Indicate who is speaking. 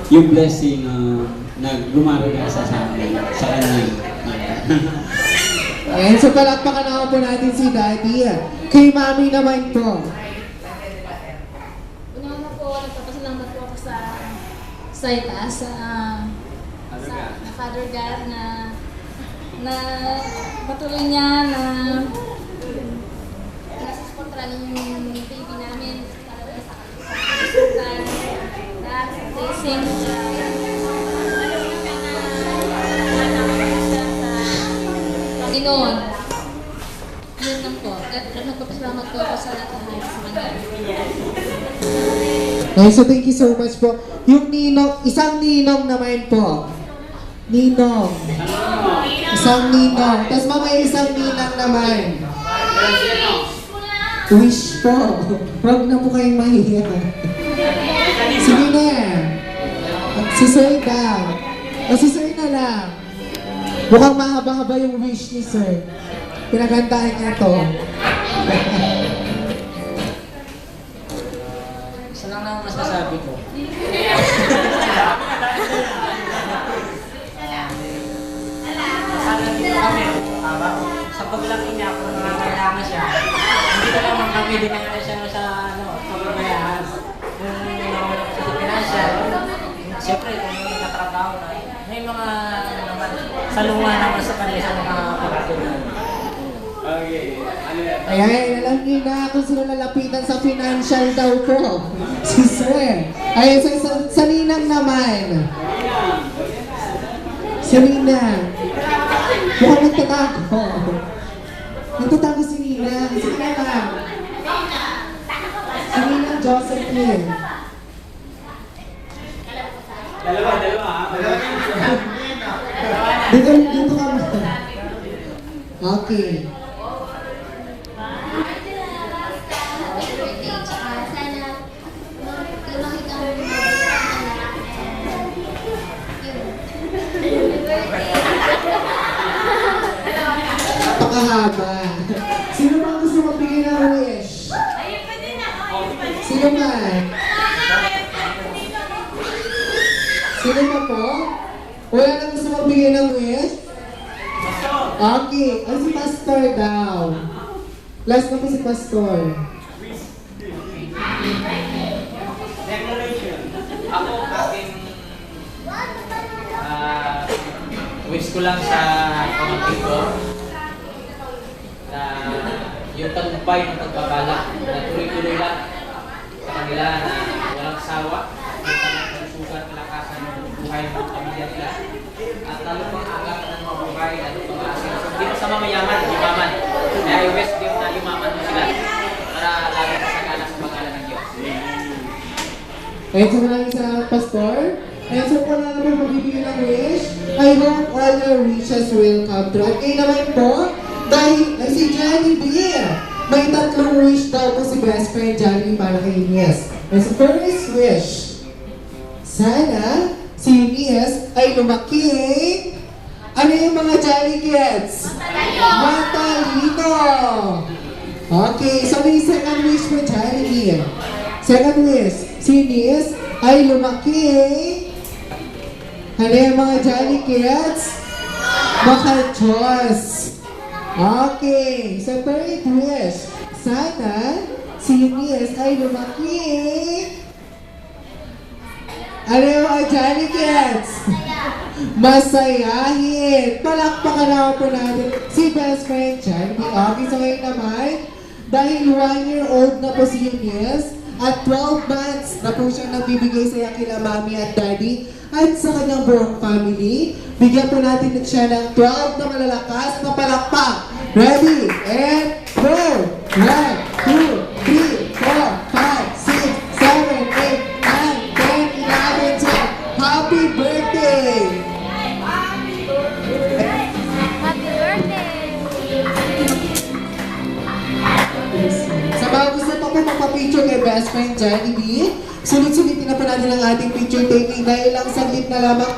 Speaker 1: yung blessing na gumaragasa sa amin, sa kanya.
Speaker 2: Ayan, so palakpakan naman po natin si Daddy. Kay Mami naman po.
Speaker 3: Una po, nagpapasalamat po ako sa itaas, sa Father God na patuloy niya na nasusuportahan yung baby namin para sa blessing sa Panginoon. Yun lang po. At nagpapasalamat po ako sa lahat sa kanya.
Speaker 2: Okay, so thank you so much po. Yung ninong, isang ninong naman po. Ninong. Isang ninong. Tapos mamaya isang ninang naman. Wish po. Huwag na po kayong mahiya. Sige na. Si Sir daw. O si Sir na lang. Mukhang mahaba-haba yung wish ni Sir. Pinagandahan niya to.
Speaker 4: Isa lang naman masasabi ko. Sa paglaki niya, kung nangangailangan siya, hindi ko naman kami dinala siya sa pagbabayaan. Kung nawala siya sa financial, siyempre kung may nakatrabaho na, may mga naman, salungan naman sa kanila sa mga pagkakunan.
Speaker 2: Ayan, alam niyo na kung sino lalapitan sa financial daw po. Si Sir. Ayan, sa ninang naman. Si Ninang. Mukhang nagtatago. Nagtatago si Ninang. Si Ninang. Si Ninang Josephine.
Speaker 1: Dalawa.
Speaker 2: Dito ka mo. Okay. Napakahaba. Sino ba gusto magbigay ng wish? Sino man? Sino pa po? Wala na gusto magbigay ng wish? Okay. Ay, si Pastor daw. Last na po si Pastor.
Speaker 4: Declaration. Ako aking wish ko lang sa pamangkin ko na yung tagumpay ng pagbabalak na tuloy-tuloy lang sa kanila na walang sawa, yung sugat, kalakasan ng buhay ng pamilya nila at lalo pang agap ng mga buhay at pang-asin. So, hindi sa mamayaman, yumaman. Kaya I wish din na yumaman mo sila para lalo sa sagana sa pangalan ng Diyos.
Speaker 2: Ayun, so maraming salamat, Pastor. Ayun, so kung wala naman magbibigay ng wish, I hope all your wishes will come true. At kayo naman po, dahil si Johnny B, may tatlong wish daw po si best friend Johnny para kay Ines. And so first wish, sana si Ines ay lumaki. Ano yung mga Johnny kids? Matalino! Okay, so may second wish po Johnny B. Second wish, si Ines ay lumaki. Ano yung mga Johnny kids? Maka-Diyos. Okay, so third wish, sana si Ines ay lumaki. Ano yung mga Johnny kids? Masayahin. Palakpakan naman po natin si best friend Johnny. Okay, so ngayon naman, dahil 1-year-old na po si Ines, at 12 months na po siyang nagbibigay saya kila Mami at Daddy at sa kanyang buong family. Bigyan po natin siya ng 12 na malalakas na palakpak. Ready? And go! 1, 2, 3, 4, 5, 6, 7, 8, 9, 10, 11, 12. Happy birthday! Sa mga gusto pa po magpa-picture kay best friend Johnny B, sulit-sulitin na po natin ang ating picture taking dahil lang saglit na lamang po.